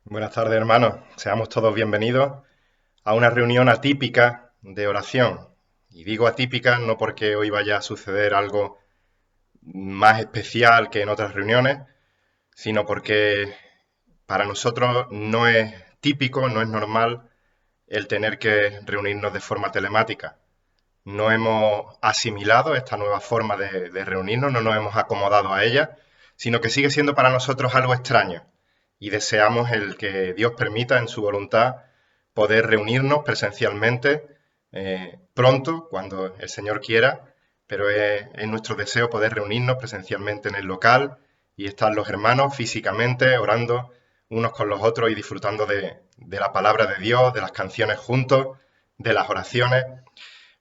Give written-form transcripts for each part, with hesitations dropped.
Buenas tardes, hermanos. Seamos todos bienvenidos a una reunión atípica de oración. Y digo atípica no porque hoy vaya a suceder algo más especial que en otras reuniones, sino porque para nosotros no es típico, no es normal el tener que reunirnos de forma telemática. No hemos asimilado esta nueva forma de reunirnos, no nos hemos acomodado a ella, sino que sigue siendo para nosotros algo extraño y deseamos el que Dios permita en su voluntad poder reunirnos presencialmente pronto, cuando el Señor quiera, pero es nuestro deseo poder reunirnos presencialmente en el local y estar los hermanos físicamente orando unos con los otros y disfrutando de la palabra de Dios, de las canciones juntos, de las oraciones.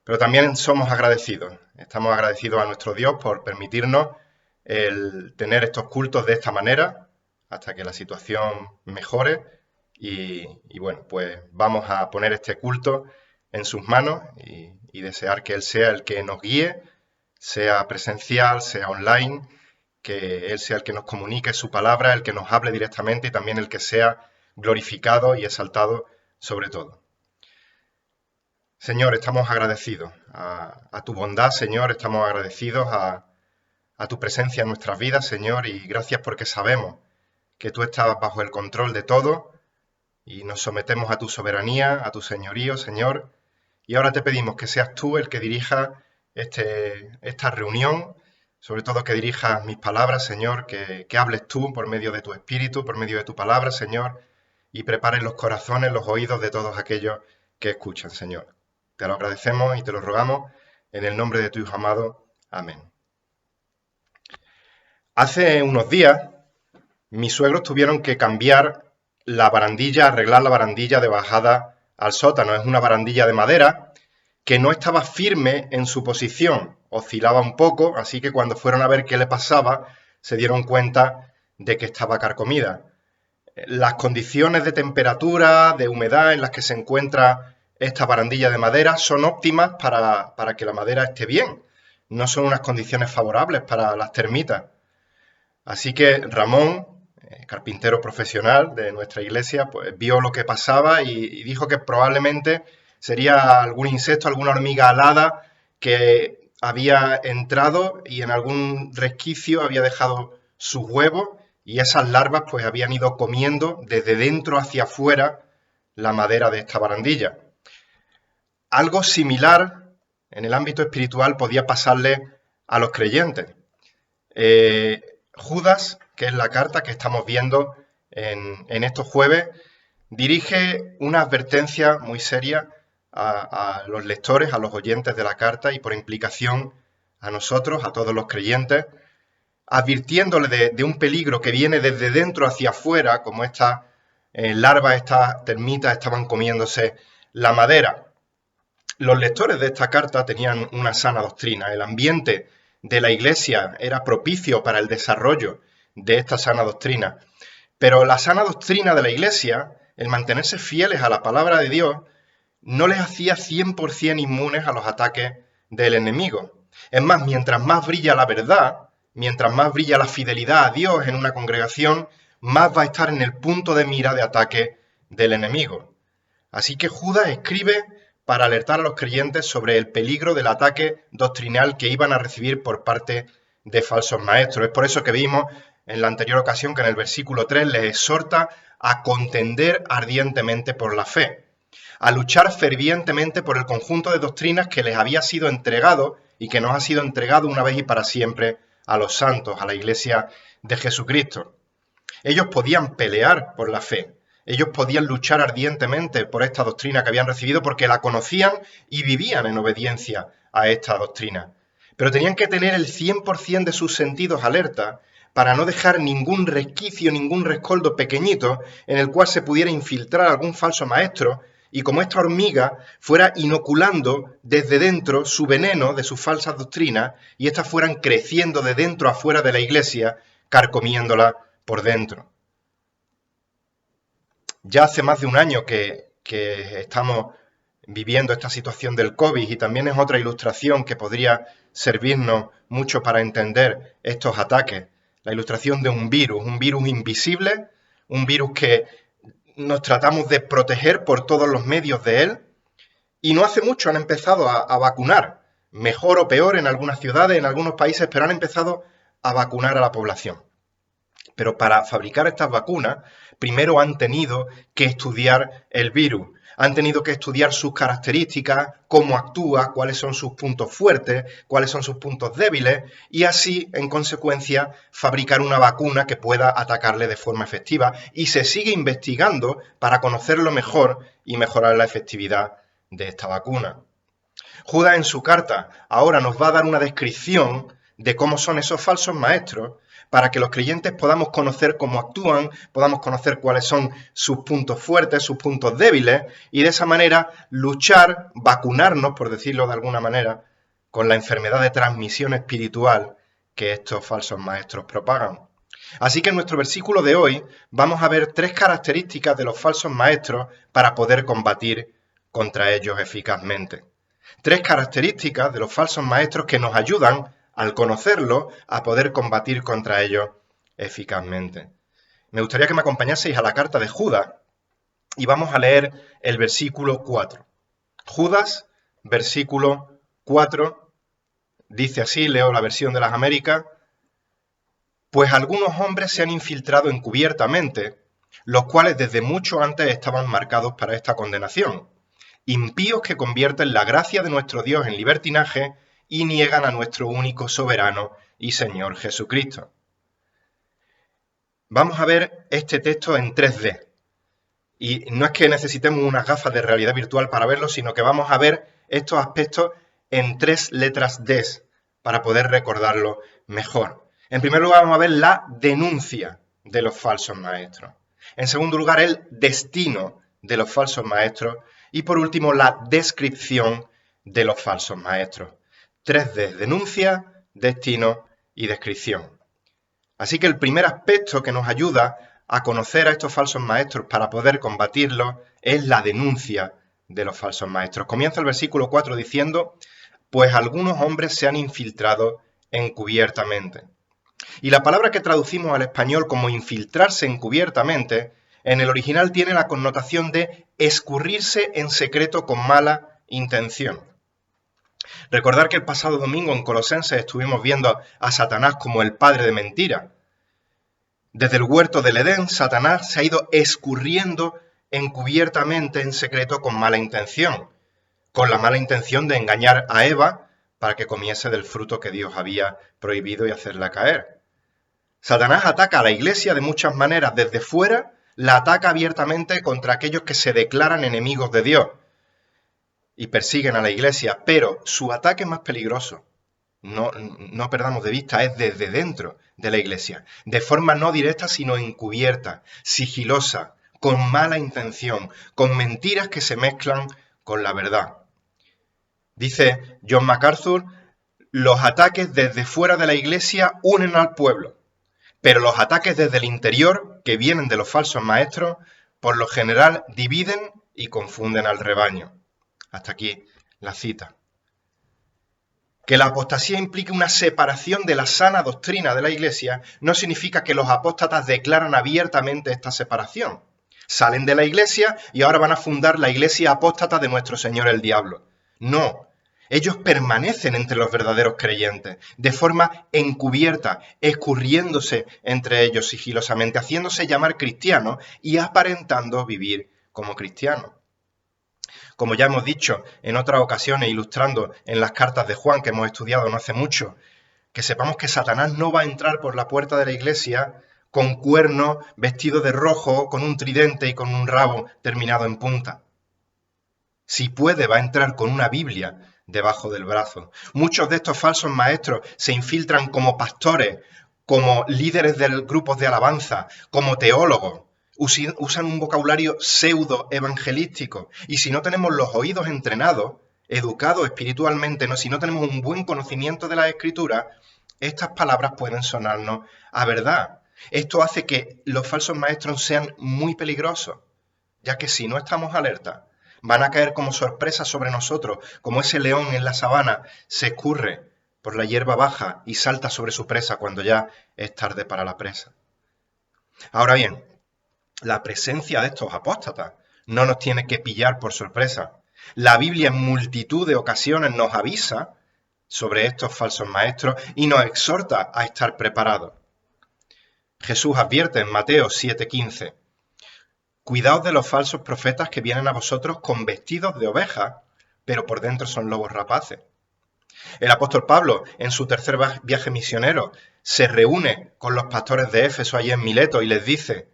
Pero también somos agradecidos, estamos agradecidos a nuestro Dios por permitirnos el tener estos cultos de esta manera hasta que la situación mejore y bueno, pues vamos a poner este culto en sus manos y desear que Él sea el que nos guíe, sea presencial, sea online, que Él sea el que nos comunique su palabra, el que nos hable directamente y también el que sea glorificado y exaltado sobre todo. Señor, estamos agradecidos a tu bondad, Señor, estamos agradecidos a tu presencia en nuestras vidas, Señor, y gracias porque sabemos que tú estás bajo el control de todo y nos sometemos a tu soberanía, a tu señorío, Señor. Y ahora te pedimos que seas tú el que dirija esta reunión, sobre todo que dirijas mis palabras, Señor, que hables tú por medio de tu espíritu, por medio de tu palabra, Señor, y prepares los corazones, los oídos de todos aquellos que escuchan, Señor. Te lo agradecemos y te lo rogamos en el nombre de tu Hijo amado. Amén. Hace unos días, mis suegros tuvieron que cambiar la barandilla, arreglar la barandilla de bajada al sótano. Es una barandilla de madera que no estaba firme en su posición, oscilaba un poco, así que cuando fueron a ver qué le pasaba, se dieron cuenta de que estaba carcomida. Las condiciones de temperatura, de humedad en las que se encuentra esta barandilla de madera son óptimas para que la madera esté bien. No son unas condiciones favorables para las termitas. Así que Ramón, carpintero profesional de nuestra iglesia, pues vio lo que pasaba y dijo que probablemente sería algún insecto, alguna hormiga alada que había entrado y en algún resquicio había dejado sus huevos y esas larvas pues habían ido comiendo desde dentro hacia afuera la madera de esta barandilla. Algo similar en el ámbito espiritual podía pasarle a los creyentes. Judas, que es la carta que estamos viendo en estos jueves, dirige una advertencia muy seria a los lectores, a los oyentes de la carta y por implicación a nosotros, a todos los creyentes, advirtiéndole de un peligro que viene desde dentro hacia afuera, como estas larvas, estas termitas estaban comiéndose la madera. Los lectores de esta carta tenían una sana doctrina. El ambiente de la iglesia era propicio para el desarrollo de esta sana doctrina. Pero la sana doctrina de la iglesia, el mantenerse fieles a la palabra de Dios, no les hacía 100% inmunes a los ataques del enemigo. Es más, mientras más brilla la verdad, mientras más brilla la fidelidad a Dios en una congregación, más va a estar en el punto de mira de ataque del enemigo. Así que Judas escribe para alertar a los creyentes sobre el peligro del ataque doctrinal que iban a recibir por parte de falsos maestros. Es por eso que vimos en la anterior ocasión que en el versículo 3 les exhorta a contender ardientemente por la fe, a luchar fervientemente por el conjunto de doctrinas que les había sido entregado y que nos ha sido entregado una vez y para siempre a los santos, a la iglesia de Jesucristo. Ellos podían pelear por la fe, ellos podían luchar ardientemente por esta doctrina que habían recibido porque la conocían y vivían en obediencia a esta doctrina. Pero tenían que tener el 100% de sus sentidos alerta para no dejar ningún resquicio, ningún rescoldo pequeñito en el cual se pudiera infiltrar algún falso maestro y como esta hormiga fuera inoculando desde dentro su veneno de sus falsas doctrinas y éstas fueran creciendo de dentro a fuera de la iglesia, carcomiéndola por dentro. Ya hace más de un año que estamos viviendo esta situación del COVID y también es otra ilustración que podría servirnos mucho para entender estos ataques. La ilustración de un virus invisible, un virus que nos tratamos de proteger por todos los medios de él, y no hace mucho han empezado a vacunar, mejor o peor en algunas ciudades, en algunos países, pero han empezado a vacunar a la población. Pero para fabricar estas vacunas, primero han tenido que estudiar el virus, han tenido que estudiar sus características, cómo actúa, cuáles son sus puntos fuertes, cuáles son sus puntos débiles, y así, en consecuencia, fabricar una vacuna que pueda atacarle de forma efectiva. Y se sigue investigando para conocerlo mejor y mejorar la efectividad de esta vacuna. Judas en su carta ahora nos va a dar una descripción de cómo son esos falsos maestros, para que los creyentes podamos conocer cómo actúan, podamos conocer cuáles son sus puntos fuertes, sus puntos débiles, y de esa manera luchar, vacunarnos, por decirlo de alguna manera, con la enfermedad de transmisión espiritual que estos falsos maestros propagan. Así que en nuestro versículo de hoy vamos a ver 3 características de los falsos maestros para poder combatir contra ellos eficazmente. 3 características de los falsos maestros que nos ayudan, al conocerlo, a poder combatir contra ellos eficazmente. Me gustaría que me acompañaseis a la carta de Judas y vamos a leer el versículo 4. Judas, versículo 4, dice así, leo la versión de las Américas: pues algunos hombres se han infiltrado encubiertamente, los cuales desde mucho antes estaban marcados para esta condenación, impíos que convierten la gracia de nuestro Dios en libertinaje y niegan a nuestro único soberano y Señor Jesucristo. Vamos a ver este texto en 3D. Y no es que necesitemos unas gafas de realidad virtual para verlo, sino que vamos a ver estos aspectos en 3 letras D para poder recordarlo mejor. En primer lugar, vamos a ver la denuncia de los falsos maestros. En segundo lugar, el destino de los falsos maestros. Y por último, la descripción de los falsos maestros. 3D, denuncia, destino y descripción. Así que el primer aspecto que nos ayuda a conocer a estos falsos maestros para poder combatirlos es la denuncia de los falsos maestros. Comienza el versículo 4 diciendo: pues algunos hombres se han infiltrado encubiertamente. Y la palabra que traducimos al español como infiltrarse encubiertamente, en el original tiene la connotación de escurrirse en secreto con mala intención. Recordar que el pasado domingo en Colosenses estuvimos viendo a Satanás como el padre de mentira. Desde el huerto del Edén, Satanás se ha ido escurriendo encubiertamente en secreto con mala intención, con la mala intención de engañar a Eva para que comiese del fruto que Dios había prohibido y hacerla caer. Satanás ataca a la iglesia de muchas maneras. Desde fuera, la ataca abiertamente contra aquellos que se declaran enemigos de Dios y persiguen a la iglesia, pero su ataque más peligroso, no perdamos de vista, es desde dentro de la iglesia, de forma no directa sino encubierta, sigilosa, con mala intención, con mentiras que se mezclan con la verdad. Dice John MacArthur: los ataques desde fuera de la iglesia unen al pueblo, pero los ataques desde el interior, que vienen de los falsos maestros, por lo general dividen y confunden al rebaño. Hasta aquí la cita. Que la apostasía implique una separación de la sana doctrina de la iglesia no significa que los apóstatas declaran abiertamente esta separación. Salen de la iglesia y ahora van a fundar la iglesia apóstata de nuestro Señor el diablo. No. Ellos permanecen entre los verdaderos creyentes, de forma encubierta, escurriéndose entre ellos sigilosamente, haciéndose llamar cristianos y aparentando vivir como cristianos. Como ya hemos dicho en otras ocasiones, ilustrando en las cartas de Juan que hemos estudiado no hace mucho, que sepamos que Satanás no va a entrar por la puerta de la iglesia con cuernos, vestido de rojo, con un tridente y con un rabo terminado en punta. Si puede, va a entrar con una Biblia debajo del brazo. Muchos de estos falsos maestros se infiltran como pastores, como líderes de grupos de alabanza, como teólogos. Usan un vocabulario pseudo-evangelístico. Y si no tenemos los oídos entrenados, educados espiritualmente, si no tenemos un buen conocimiento de la Escritura, estas palabras pueden sonarnos a verdad. Esto hace que los falsos maestros sean muy peligrosos, ya que si no estamos alertas, van a caer como sorpresa sobre nosotros, como ese león en la sabana se escurre por la hierba baja y salta sobre su presa cuando ya es tarde para la presa. Ahora bien, La presencia de estos apóstatas no nos tiene que pillar por sorpresa. La Biblia en multitud de ocasiones nos avisa sobre estos falsos maestros y nos exhorta a estar preparados. Jesús advierte en Mateo 7:15: cuidaos de los falsos profetas que vienen a vosotros con vestidos de ovejas, pero por dentro son lobos rapaces. El apóstol Pablo, en su tercer viaje misionero, se reúne con los pastores de Éfeso allí en Mileto y les dice: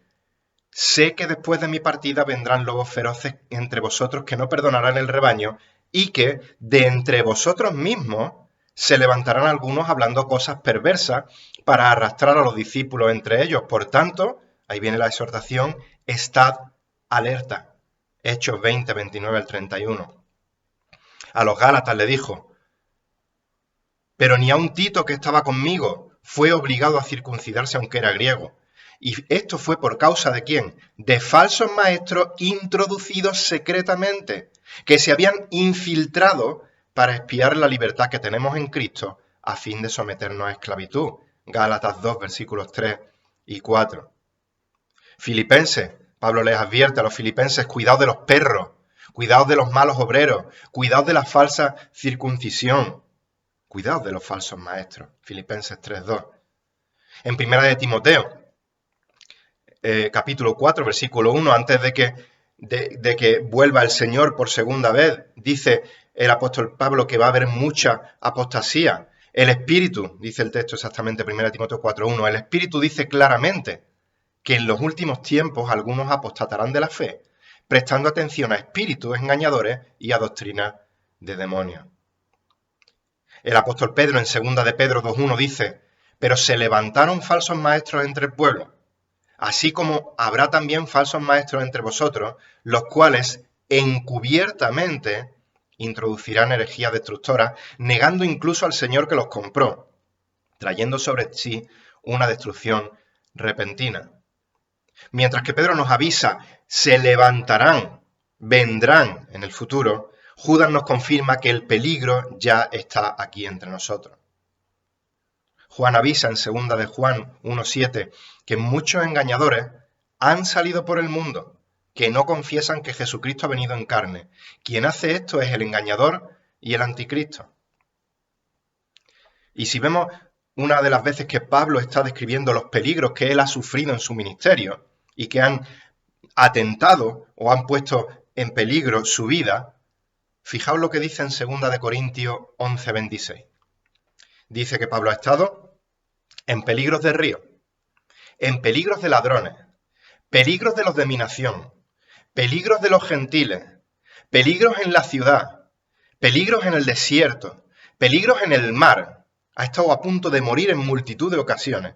sé que después de mi partida vendrán lobos feroces entre vosotros que no perdonarán el rebaño, y que de entre vosotros mismos se levantarán algunos hablando cosas perversas para arrastrar a los discípulos entre ellos. Por tanto, ahí viene la exhortación: estad alerta. Hechos 20, 29 al 31. A los Gálatas le dijo: pero ni aun Tito, que estaba conmigo, fue obligado a circuncidarse aunque era griego. Y esto fue por causa de ¿quién? De falsos maestros introducidos secretamente, que se habían infiltrado para espiar la libertad que tenemos en Cristo a fin de someternos a esclavitud. Gálatas 2, versículos 3 y 4. Filipenses, Pablo les advierte a los filipenses: cuidado de los perros, cuidado de los malos obreros, cuidado de la falsa circuncisión, cuidado de los falsos maestros. Filipenses 3:2. En primera de Timoteo, capítulo 4, versículo 1, antes de que vuelva el Señor por segunda vez, dice el apóstol Pablo que va a haber mucha apostasía. El Espíritu, dice el texto exactamente, 1 Timoteo 4:1, el Espíritu dice claramente que en los últimos tiempos algunos apostatarán de la fe, prestando atención a espíritus engañadores y a doctrinas de demonios. El apóstol Pedro en 2 de Pedro 2:1 dice: pero se levantaron falsos maestros entre el pueblo, así como habrá también falsos maestros entre vosotros, los cuales encubiertamente introducirán herejías destructoras, negando incluso al Señor que los compró, trayendo sobre sí una destrucción repentina. Mientras que Pedro nos avisa: se levantarán, vendrán en el futuro, Judas nos confirma que el peligro ya está aquí entre nosotros. Juan avisa en 2 de Juan 1:7 que muchos engañadores han salido por el mundo, que no confiesan que Jesucristo ha venido en carne. Quien hace esto es el engañador y el anticristo. Y si vemos una de las veces que Pablo está describiendo los peligros que él ha sufrido en su ministerio y que han atentado o han puesto en peligro su vida, fijaos lo que dice en 2 de Corintios 11:26. Dice que Pablo ha estado en peligros de río, en peligros de ladrones, peligros de los de mi nación, peligros de los gentiles, peligros en la ciudad, peligros en el desierto, peligros en el mar. Ha estado a punto de morir en multitud de ocasiones.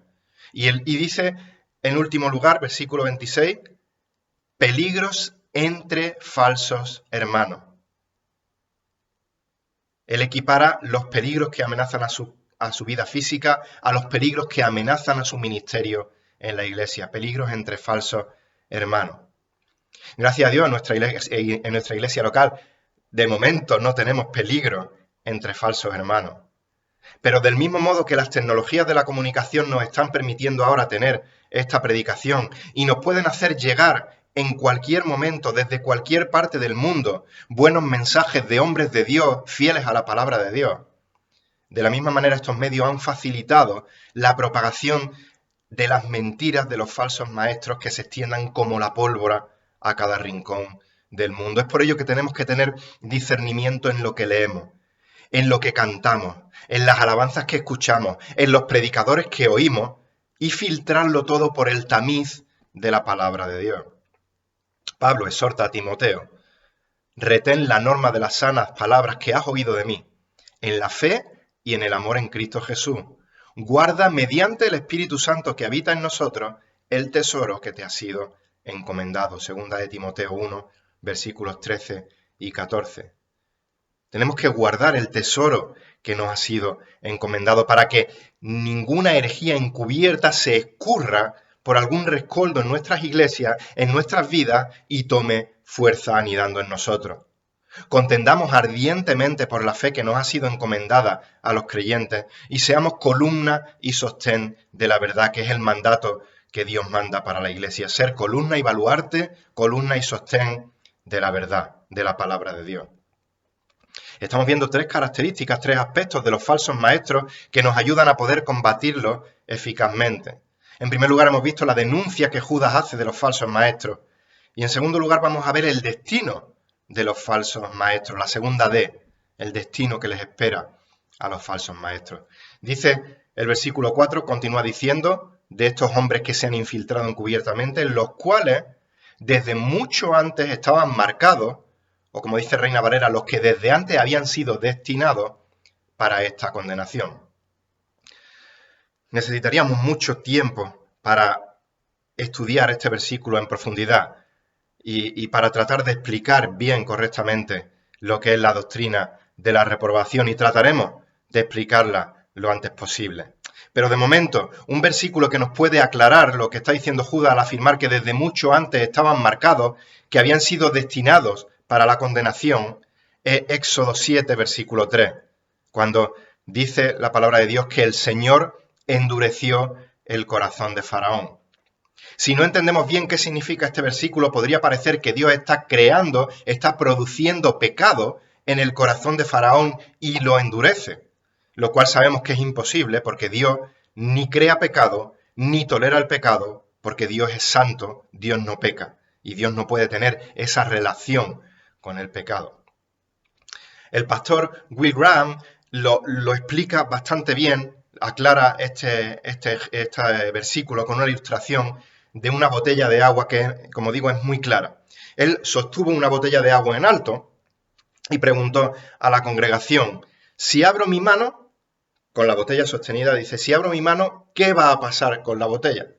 Y dice, en último lugar, versículo 26, peligros entre falsos hermanos. Él equipara los peligros que amenazan a su vida física a los peligros que amenazan a su ministerio en la iglesia. Peligros entre falsos hermanos. Gracias a Dios, en nuestra iglesia local, de momento no tenemos peligro entre falsos hermanos. Pero del mismo modo que las tecnologías de la comunicación nos están permitiendo ahora tener esta predicación y nos pueden hacer llegar en cualquier momento, desde cualquier parte del mundo, buenos mensajes de hombres de Dios fieles a la palabra de Dios. De la misma manera, estos medios han facilitado la propagación de las mentiras de los falsos maestros que se extiendan como la pólvora a cada rincón del mundo. Es por ello que tenemos que tener discernimiento en lo que leemos, en lo que cantamos, en las alabanzas que escuchamos, en los predicadores que oímos y filtrarlo todo por el tamiz de la palabra de Dios. Pablo exhorta a Timoteo: retén la norma de las sanas palabras que has oído de mí, en la fe y en el amor en Cristo Jesús. Guarda mediante el Espíritu Santo que habita en nosotros el tesoro que te ha sido encomendado. 2 de Timoteo 1, versículos 13 y 14. Tenemos que guardar el tesoro que nos ha sido encomendado para que ninguna herejía encubierta se escurra por algún rescoldo en nuestras iglesias, en nuestras vidas, y tome fuerza anidando en nosotros. Contendamos ardientemente por la fe que nos ha sido encomendada a los creyentes y seamos columna y sostén de la verdad, que es el mandato que Dios manda para la Iglesia, ser columna y baluarte, columna y sostén de la verdad, de la palabra de Dios. Estamos viendo tres características, tres aspectos de los falsos maestros que nos ayudan a poder combatirlos eficazmente. En primer lugar, hemos visto la denuncia que Judas hace de los falsos maestros. Y en segundo lugar, vamos a ver el destino de los falsos maestros, la segunda D, el destino que les espera a los falsos maestros. Dice el versículo 4, continúa diciendo, de estos hombres que se han infiltrado encubiertamente, los cuales desde mucho antes estaban marcados, o como dice Reina Valera, los que desde antes habían sido destinados para esta condenación. Necesitaríamos mucho tiempo para estudiar este versículo en profundidad y para tratar de explicar bien, correctamente, lo que es la doctrina de la reprobación, y trataremos de explicarla lo antes posible. Pero de momento, un versículo que nos puede aclarar lo que está diciendo Judas al afirmar que desde mucho antes estaban marcados, que habían sido destinados para la condenación, es Éxodo 7, versículo 3, cuando dice la palabra de Dios que el Señor endureció el corazón de Faraón. Si no entendemos bien qué significa este versículo, podría parecer que Dios está creando, está produciendo pecado en el corazón de Faraón y lo endurece, lo cual sabemos que es imposible porque Dios ni crea pecado, ni tolera el pecado, porque Dios es santo, Dios no peca, y Dios no puede tener esa relación con el pecado. El pastor Will Graham lo explica bastante bien, aclara este versículo con una ilustración de una botella de agua que, como digo, es muy clara. Él sostuvo una botella de agua en alto y preguntó a la congregación, si abro mi mano, con la botella sostenida, dice, si abro mi mano, ¿qué va a pasar con la botella?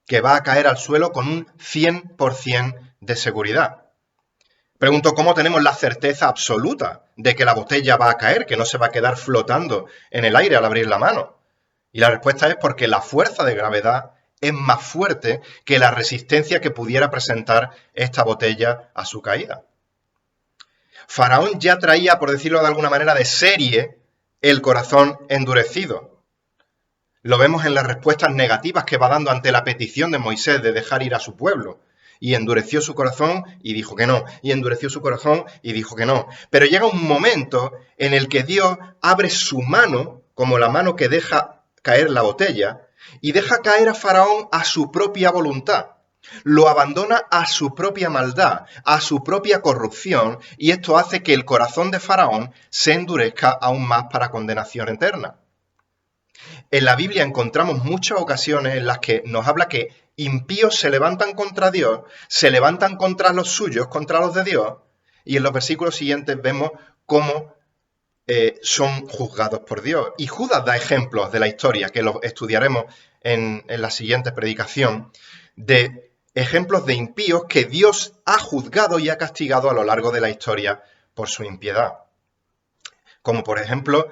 Que va a caer al suelo con un 100% de seguridad. Pregunto, ¿cómo tenemos la certeza absoluta de que la botella va a caer, que no se va a quedar flotando en el aire al abrir la mano? Y la respuesta es porque la fuerza de gravedad es más fuerte que la resistencia que pudiera presentar esta botella a su caída. Faraón ya traía, por decirlo de alguna manera, de serie el corazón endurecido. Lo vemos en las respuestas negativas que va dando ante la petición de Moisés de dejar ir a su pueblo. Y endureció su corazón y dijo que no. Y endureció su corazón y dijo que no. Pero llega un momento en el que Dios abre su mano, como la mano que deja caer la botella, y deja caer a Faraón a su propia voluntad. Lo abandona a su propia maldad, a su propia corrupción, y esto hace que el corazón de Faraón se endurezca aún más para condenación eterna. En la Biblia encontramos muchas ocasiones en las que nos habla que impíos se levantan contra Dios, se levantan contra los suyos, contra los de Dios, y en los versículos siguientes vemos cómo son juzgados por Dios. Y Judas da ejemplos de la historia, que los estudiaremos en la siguiente predicación, de ejemplos de impíos que Dios ha juzgado y ha castigado a lo largo de la historia por su impiedad. Como por ejemplo,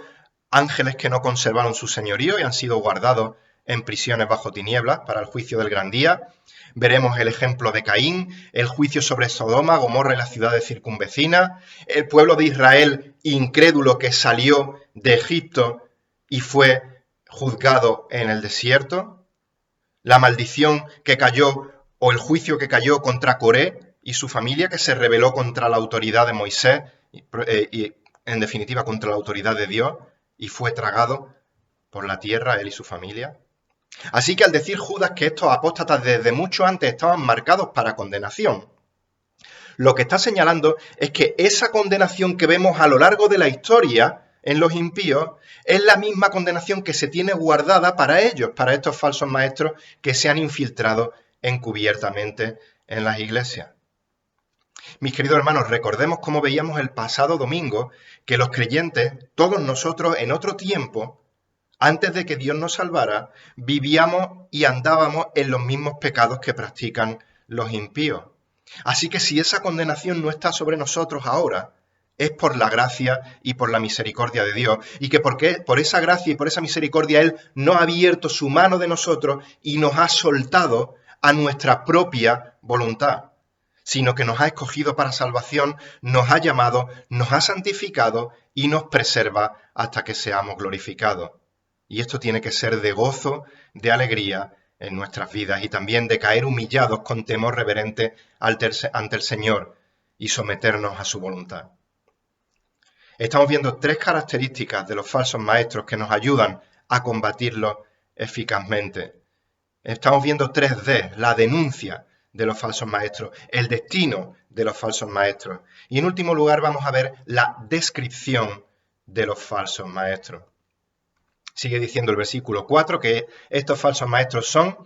ángeles que no conservaron su señorío y han sido guardados en prisiones bajo tinieblas para el juicio del gran día. Veremos el ejemplo de Caín, el juicio sobre Sodoma, Gomorra y las ciudades circunvecinas, el pueblo de Israel incrédulo que salió de Egipto y fue juzgado en el desierto, la maldición que cayó o el juicio que cayó contra Coré y su familia, que se rebeló contra la autoridad de Moisés y en definitiva contra la autoridad de Dios y fue tragado por la tierra, él y su familia. Así que al decir Judas que estos apóstatas desde mucho antes estaban marcados para condenación, lo que está señalando es que esa condenación que vemos a lo largo de la historia en los impíos es la misma condenación que se tiene guardada para ellos, para estos falsos maestros que se han infiltrado encubiertamente en las iglesias. Mis queridos hermanos, recordemos cómo veíamos el pasado domingo que los creyentes, todos nosotros en otro tiempo, antes de que Dios nos salvara, vivíamos y andábamos en los mismos pecados que practican los impíos. Así que si esa condenación no está sobre nosotros ahora, es por la gracia y por la misericordia de Dios. Y que por esa gracia y por esa misericordia Él no ha abierto su mano de nosotros y nos ha soltado a nuestra propia voluntad, sino que nos ha escogido para salvación, nos ha llamado, nos ha santificado y nos preserva hasta que seamos glorificados. Y esto tiene que ser de gozo, de alegría en nuestras vidas y también de caer humillados con temor reverente ante el Señor y someternos a su voluntad. Estamos viendo 3 características de los falsos maestros que nos ayudan a combatirlos eficazmente. Estamos viendo 3D, la denuncia de los falsos maestros, el destino de los falsos maestros. Y en último lugar vamos a ver la descripción de los falsos maestros. Sigue diciendo el versículo 4 que estos falsos maestros son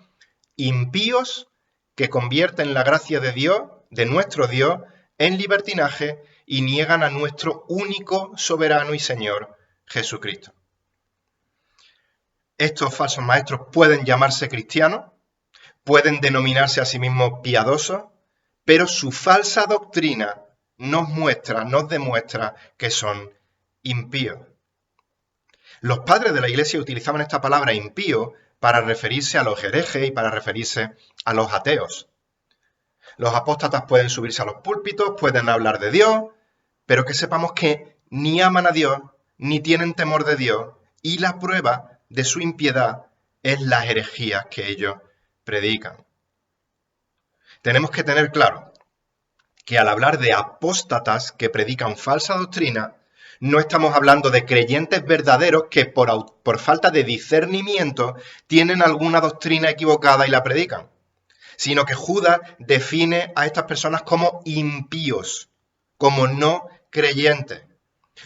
impíos que convierten la gracia de Dios, de nuestro Dios, en libertinaje y niegan a nuestro único soberano y Señor, Jesucristo. Estos falsos maestros pueden llamarse cristianos, pueden denominarse a sí mismos piadosos, pero su falsa doctrina nos demuestra que son impíos. Los padres de la Iglesia utilizaban esta palabra impío para referirse a los herejes y para referirse a los ateos. Los apóstatas pueden subirse a los púlpitos, pueden hablar de Dios, pero que sepamos que ni aman a Dios, ni tienen temor de Dios, y la prueba de su impiedad es las herejías que ellos predican. Tenemos que tener claro que al hablar de apóstatas que predican falsa doctrina, no estamos hablando de creyentes verdaderos que por falta de discernimiento tienen alguna doctrina equivocada y la predican, sino que Judas define a estas personas como impíos, como no creyentes.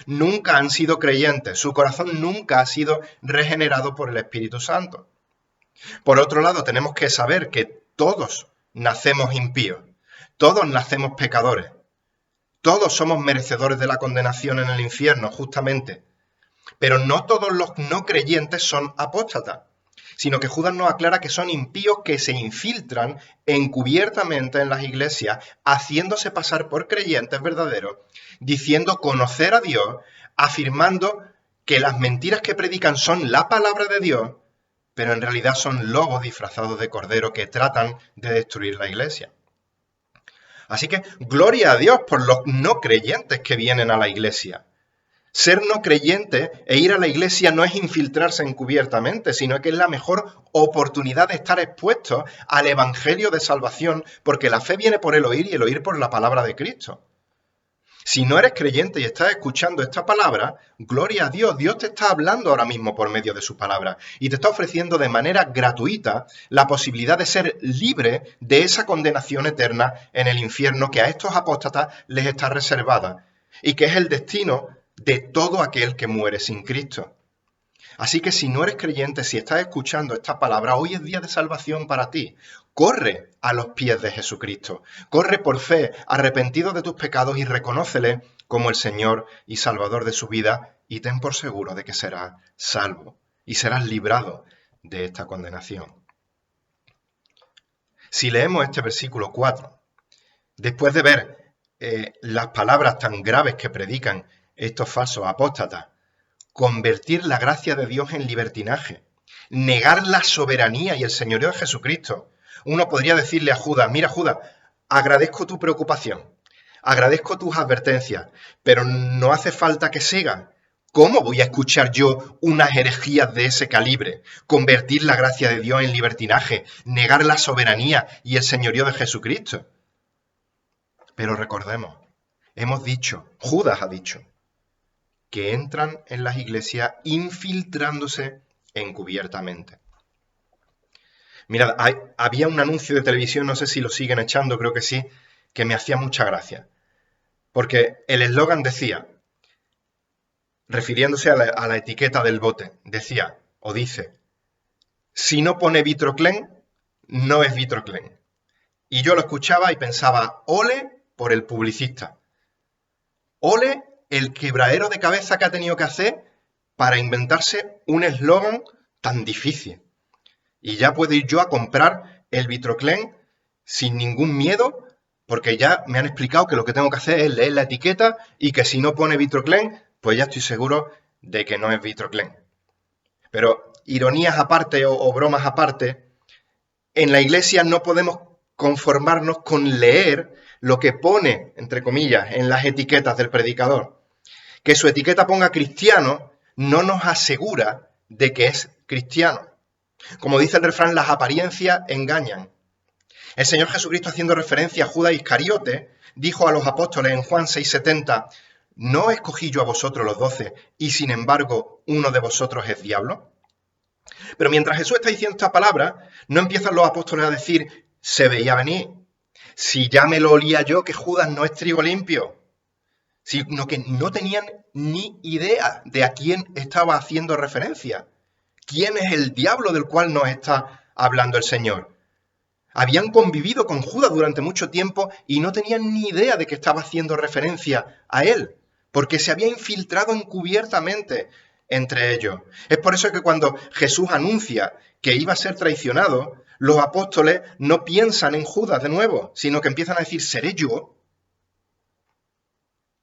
Nunca han sido creyentes, su corazón nunca ha sido regenerado por el Espíritu Santo. Por otro lado, tenemos que saber que todos nacemos impíos, todos nacemos pecadores. Todos somos merecedores de la condenación en el infierno, justamente. Pero no todos los no creyentes son apóstatas, sino que Judas nos aclara que son impíos que se infiltran encubiertamente en las iglesias, haciéndose pasar por creyentes verdaderos, diciendo conocer a Dios, afirmando que las mentiras que predican son la palabra de Dios, pero en realidad son lobos disfrazados de cordero que tratan de destruir la iglesia. Así que gloria a Dios por los no creyentes que vienen a la iglesia. Ser no creyente e ir a la iglesia no es infiltrarse encubiertamente, sino que es la mejor oportunidad de estar expuestos al evangelio de salvación, porque la fe viene por el oír y el oír por la palabra de Cristo. Si no eres creyente y estás escuchando esta palabra, gloria a Dios, Dios te está hablando ahora mismo por medio de su palabra y te está ofreciendo de manera gratuita la posibilidad de ser libre de esa condenación eterna en el infierno que a estos apóstatas les está reservada y que es el destino de todo aquel que muere sin Cristo. Así que si no eres creyente, si estás escuchando esta palabra, hoy es día de salvación para ti. Corre a los pies de Jesucristo. Corre por fe, arrepentido de tus pecados y reconócele como el Señor y Salvador de su vida y ten por seguro de que serás salvo y serás librado de esta condenación. Si leemos este versículo 4, después de ver las palabras tan graves que predican estos falsos apóstatas, convertir la gracia de Dios en libertinaje, negar la soberanía y el señorío de Jesucristo. Uno podría decirle a Judas, mira Judas, agradezco tu preocupación, agradezco tus advertencias, pero no hace falta que sigas. ¿Cómo voy a escuchar yo unas herejías de ese calibre? Convertir la gracia de Dios en libertinaje, negar la soberanía y el señorío de Jesucristo. Pero recordemos, hemos dicho, Judas ha dicho, que entran en las iglesias infiltrándose encubiertamente. Mirad, había un anuncio de televisión, no sé si lo siguen echando, creo que sí, que me hacía mucha gracia. Porque el eslogan decía, refiriéndose a la etiqueta del bote, decía, o dice, si no pone Vitroclen, no es Vitroclen. Y yo lo escuchaba y pensaba, ole por el publicista. Ole el quebradero de cabeza que ha tenido que hacer para inventarse un eslogan tan difícil. Y ya puedo ir yo a comprar el Vitroclen sin ningún miedo, porque ya me han explicado que lo que tengo que hacer es leer la etiqueta y que si no pone Vitroclen, pues ya estoy seguro de que no es Vitroclen. Pero ironías aparte o bromas aparte, en la iglesia no podemos conformarnos con leer lo que pone, entre comillas, en las etiquetas del predicador. Que su etiqueta ponga cristiano no nos asegura de que es cristiano. Como dice el refrán, las apariencias engañan. El Señor Jesucristo, haciendo referencia a Judas Iscariote, dijo a los apóstoles en Juan 6:70, ¿no escogí yo a vosotros los 12 y sin embargo uno de vosotros es diablo? Pero mientras Jesús está diciendo esta palabra, no empiezan los apóstoles a decir, se veía venir. Si ya me lo olía yo que Judas no es trigo limpio. Sino que no tenían ni idea de a quién estaba haciendo referencia. ¿Quién es el diablo del cual nos está hablando el Señor? Habían convivido con Judas durante mucho tiempo y no tenían ni idea de que estaba haciendo referencia a él, porque se había infiltrado encubiertamente entre ellos. Es por eso que cuando Jesús anuncia que iba a ser traicionado, los apóstoles no piensan en Judas de nuevo, sino que empiezan a decir, ¿seré yo?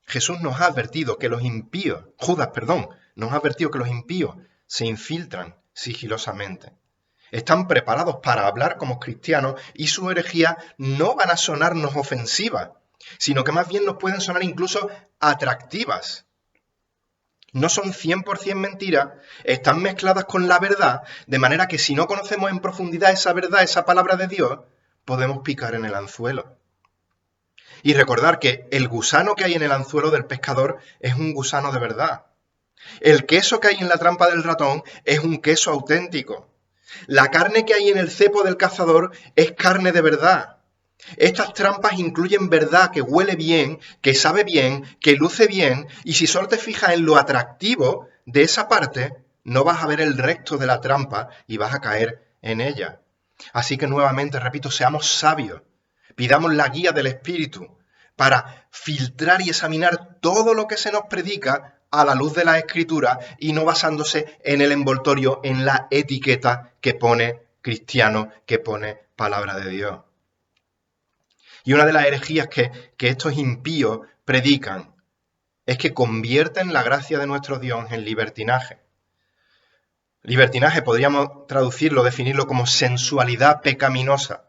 Jesús nos ha advertido que los impíos, nos ha advertido que los impíos se infiltran sigilosamente. Están preparados para hablar como cristianos y sus herejías no van a sonarnos ofensivas, sino que más bien nos pueden sonar incluso atractivas. No son 100% mentiras, están mezcladas con la verdad, de manera que si no conocemos en profundidad esa verdad, esa palabra de Dios, podemos picar en el anzuelo. Y recordar que el gusano que hay en el anzuelo del pescador es un gusano de verdad. El queso que hay en la trampa del ratón es un queso auténtico. La carne que hay en el cepo del cazador es carne de verdad. Estas trampas incluyen verdad que huele bien, que sabe bien, que luce bien, y si solo te fijas en lo atractivo de esa parte, no vas a ver el resto de la trampa y vas a caer en ella. Así que nuevamente, repito, seamos sabios. Pidamos la guía del Espíritu para filtrar y examinar todo lo que se nos predica a la luz de la Escritura y no basándose en el envoltorio, en la etiqueta que pone cristiano, que pone palabra de Dios. Y una de las herejías que estos impíos predican es que convierten la gracia de nuestro Dios en libertinaje. Libertinaje podríamos traducirlo, definirlo como sensualidad pecaminosa.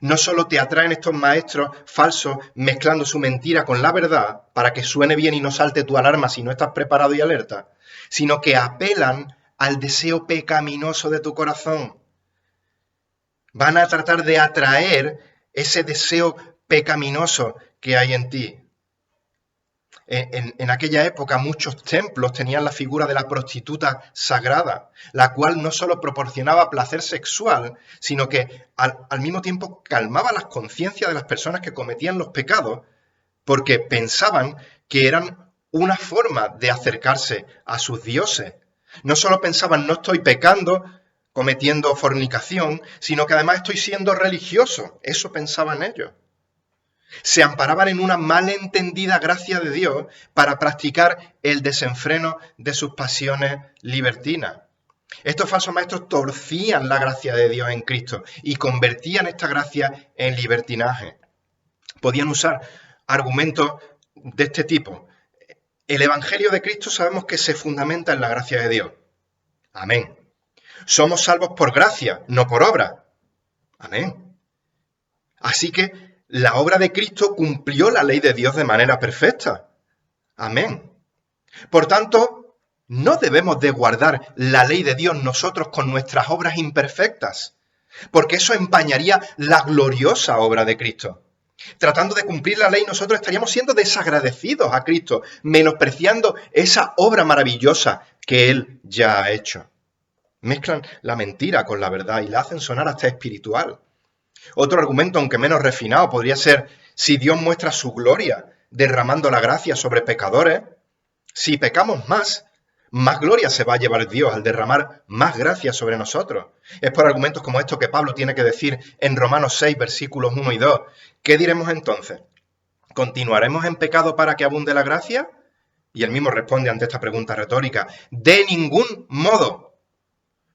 No solo te atraen estos maestros falsos mezclando su mentira con la verdad para que suene bien y no salte tu alarma si no estás preparado y alerta, sino que apelan al deseo pecaminoso de tu corazón. Van a tratar de atraer ese deseo pecaminoso que hay en ti. En aquella época muchos templos tenían la figura de la prostituta sagrada, la cual no solo proporcionaba placer sexual, sino que al mismo tiempo calmaba las conciencias de las personas que cometían los pecados, porque pensaban que eran una forma de acercarse a sus dioses. No solo pensaban, no estoy pecando, cometiendo fornicación, sino que además estoy siendo religioso. Eso pensaban ellos. Se amparaban en una malentendida gracia de Dios para practicar el desenfreno de sus pasiones libertinas. Estos falsos maestros torcían la gracia de Dios en Cristo y convertían esta gracia en libertinaje. Podían usar argumentos de este tipo. El Evangelio de Cristo sabemos que se fundamenta en la gracia de Dios. Amén. Somos salvos por gracia, no por obra. Amén. Así que la obra de Cristo cumplió la ley de Dios de manera perfecta. Amén. Por tanto, no debemos de guardar la ley de Dios nosotros con nuestras obras imperfectas, porque eso empañaría la gloriosa obra de Cristo. Tratando de cumplir la ley, nosotros estaríamos siendo desagradecidos a Cristo, menospreciando esa obra maravillosa que Él ya ha hecho. Mezclan la mentira con la verdad y la hacen sonar hasta espiritual. Otro argumento, aunque menos refinado, podría ser si Dios muestra su gloria derramando la gracia sobre pecadores. Si pecamos más gloria se va a llevar Dios al derramar más gracia sobre nosotros. Es por argumentos como estos que Pablo tiene que decir en Romanos 6, versículos 1 y 2. ¿Qué diremos entonces? ¿Continuaremos en pecado para que abunde la gracia? Y él mismo responde ante esta pregunta retórica. De ningún modo.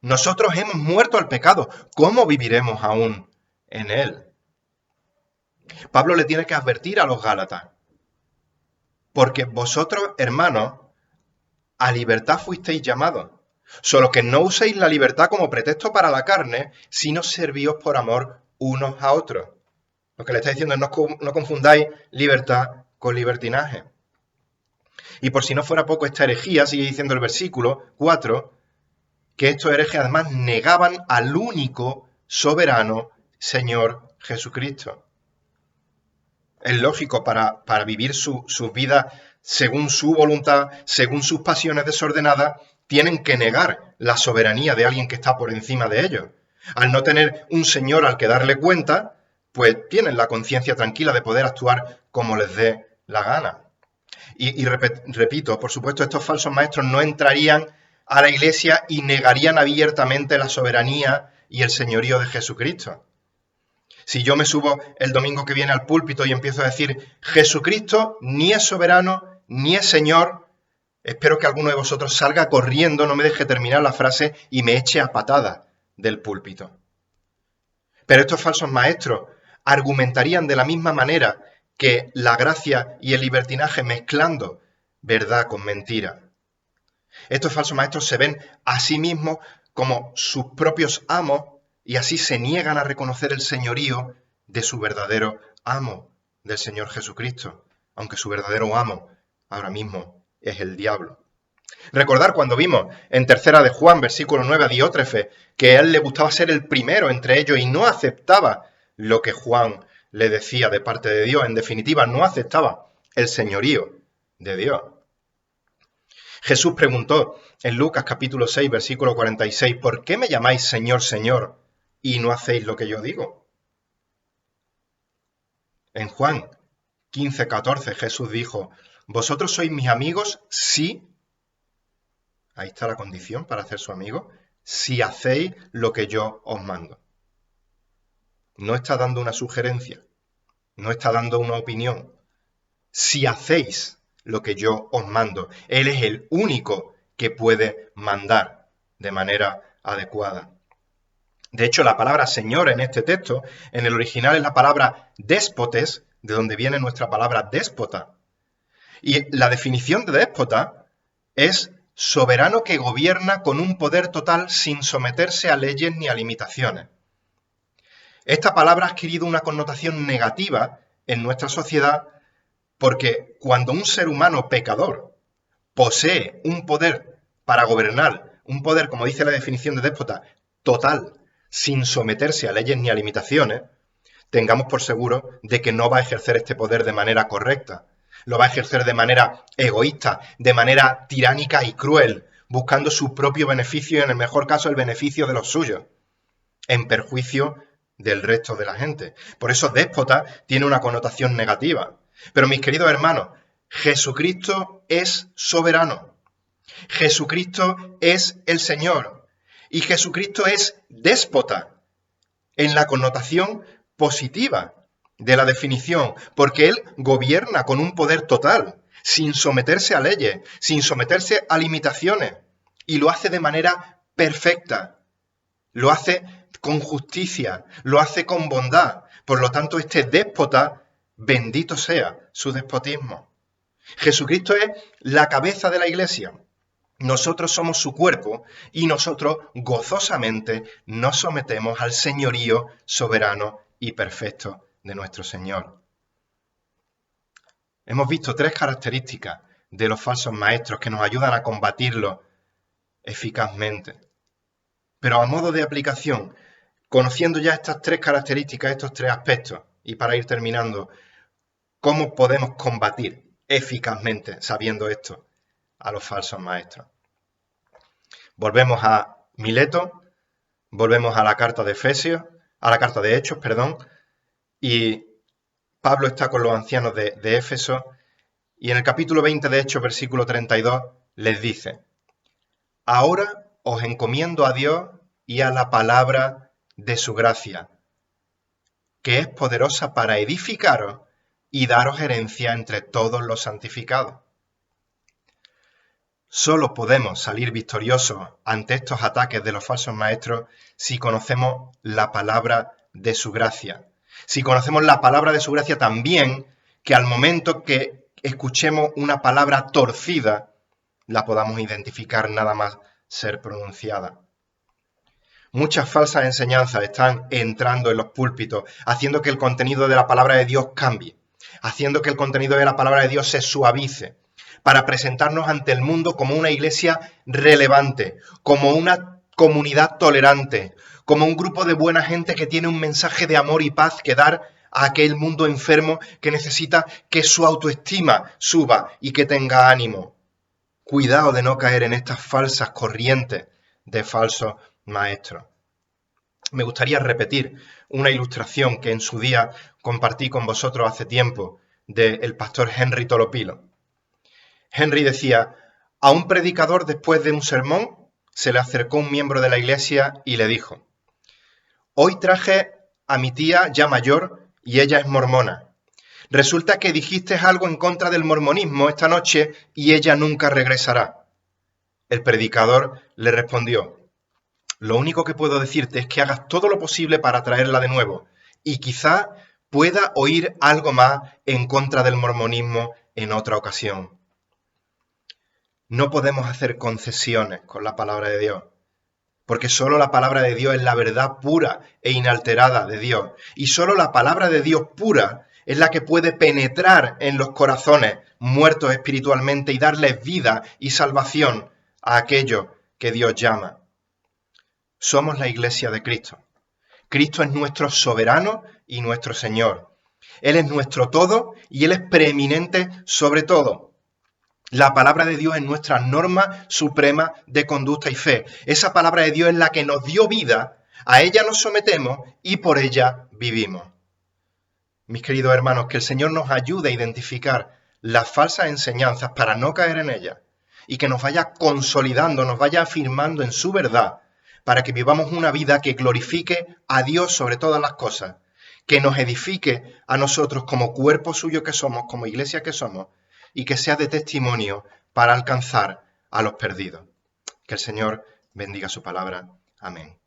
Nosotros hemos muerto al pecado. ¿Cómo viviremos aún en él? Pablo le tiene que advertir a los Gálatas. Porque vosotros, hermanos, a libertad fuisteis llamados, solo que no uséis la libertad como pretexto para la carne, sino servíos por amor unos a otros. Lo que le está diciendo es no confundáis libertad con libertinaje. Y por si no fuera poco esta herejía, sigue diciendo el versículo 4, que estos herejes además negaban al único soberano Señor Jesucristo. Es lógico, para vivir su vida según su voluntad, según sus pasiones desordenadas, tienen que negar la soberanía de alguien que está por encima de ellos. Al no tener un Señor al que darle cuenta, pues tienen la conciencia tranquila de poder actuar como les dé la gana. Y repito, por supuesto, estos falsos maestros no entrarían a la Iglesia y negarían abiertamente la soberanía y el señorío de Jesucristo. Si yo me subo el domingo que viene al púlpito y empiezo a decir Jesucristo ni es soberano ni es Señor, espero que alguno de vosotros salga corriendo, no me deje terminar la frase y me eche a patada del púlpito. Pero estos falsos maestros argumentarían de la misma manera que la gracia y el libertinaje mezclando verdad con mentira. Estos falsos maestros se ven a sí mismos como sus propios amos y así se niegan a reconocer el señorío de su verdadero amo, del Señor Jesucristo, aunque su verdadero amo ahora mismo es el diablo. Recordar cuando vimos en 3 de Juan, versículo 9, a Diótrefe, que a él le gustaba ser el primero entre ellos y no aceptaba lo que Juan le decía de parte de Dios. En definitiva, no aceptaba el señorío de Dios. Jesús preguntó en Lucas capítulo 6, versículo 46, ¿por qué me llamáis Señor, Señor, y no hacéis lo que yo digo? En Juan 15, 14, Jesús dijo, vosotros sois mis amigos si, ahí está la condición para hacer su amigo, si hacéis lo que yo os mando. No está dando una sugerencia, no está dando una opinión. Si hacéis lo que yo os mando, Él es el único que puede mandar de manera adecuada. De hecho, la palabra Señor en este texto, en el original es la palabra déspotes, de donde viene nuestra palabra déspota. Y la definición de déspota es soberano que gobierna con un poder total sin someterse a leyes ni a limitaciones. Esta palabra ha adquirido una connotación negativa en nuestra sociedad porque cuando un ser humano pecador posee un poder para gobernar, un poder, como dice la definición de déspota, total, sin someterse a leyes ni a limitaciones, tengamos por seguro de que no va a ejercer este poder de manera correcta. Lo va a ejercer de manera egoísta, de manera tiránica y cruel, buscando su propio beneficio y en el mejor caso el beneficio de los suyos, en perjuicio del resto de la gente. Por eso déspota tiene una connotación negativa. Pero mis queridos hermanos, Jesucristo es soberano. Jesucristo es el Señor. Y Jesucristo es déspota en la connotación positiva de la definición, porque Él gobierna con un poder total, sin someterse a leyes, sin someterse a limitaciones, y lo hace de manera perfecta, lo hace con justicia, lo hace con bondad. Por lo tanto, este déspota, bendito sea su despotismo. Jesucristo es la cabeza de la Iglesia. Nosotros somos su cuerpo y nosotros gozosamente nos sometemos al señorío soberano y perfecto de nuestro Señor. Hemos visto 3 características de los falsos maestros que nos ayudan a combatirlos eficazmente. Pero a modo de aplicación, conociendo ya estas 3 características, estos 3 aspectos, y para ir terminando, ¿cómo podemos combatir eficazmente, sabiendo esto, a los falsos maestros? Volvemos a Mileto, volvemos a la carta de Efesios, a la carta de Hechos, y Pablo está con los ancianos de Éfeso, y en el capítulo 20 de Hechos, versículo 32, les dice, ahora os encomiendo a Dios y a la palabra de su gracia, que es poderosa para edificaros y daros herencia entre todos los santificados. Solo podemos salir victoriosos ante estos ataques de los falsos maestros si conocemos la palabra de su gracia. Si conocemos la palabra de su gracia también, que al momento que escuchemos una palabra torcida, la podamos identificar nada más ser pronunciada. Muchas falsas enseñanzas están entrando en los púlpitos, haciendo que el contenido de la palabra de Dios cambie, haciendo que el contenido de la palabra de Dios se suavice, para presentarnos ante el mundo como una iglesia relevante, como comunidad tolerante, como un grupo de buena gente que tiene un mensaje de amor y paz que dar a aquel mundo enfermo que necesita que su autoestima suba y que tenga ánimo. Cuidado de no caer en estas falsas corrientes de falsos maestros. Me gustaría repetir una ilustración que en su día compartí con vosotros hace tiempo del pastor Henry Tolopilo. Henry decía: a un predicador después de un sermón se le acercó un miembro de la iglesia y le dijo: hoy traje a mi tía ya mayor y ella es mormona. Resulta que dijiste algo en contra del mormonismo esta noche y ella nunca regresará. El predicador le respondió: lo único que puedo decirte es que hagas todo lo posible para traerla de nuevo y quizá pueda oír algo más en contra del mormonismo en otra ocasión. No podemos hacer concesiones con la palabra de Dios, porque solo la palabra de Dios es la verdad pura e inalterada de Dios. Y solo la palabra de Dios pura es la que puede penetrar en los corazones muertos espiritualmente y darles vida y salvación a aquellos que Dios llama. Somos la iglesia de Cristo. Cristo es nuestro soberano y nuestro Señor. Él es nuestro todo y Él es preeminente sobre todo. La palabra de Dios es nuestra norma suprema de conducta y fe. Esa palabra de Dios es la que nos dio vida, a ella nos sometemos y por ella vivimos. Mis queridos hermanos, que el Señor nos ayude a identificar las falsas enseñanzas para no caer en ellas y que nos vaya consolidando, nos vaya afirmando en su verdad, para que vivamos una vida que glorifique a Dios sobre todas las cosas, que nos edifique a nosotros como cuerpo suyo que somos, como iglesia que somos, y que sea de testimonio para alcanzar a los perdidos. Que el Señor bendiga su palabra. Amén.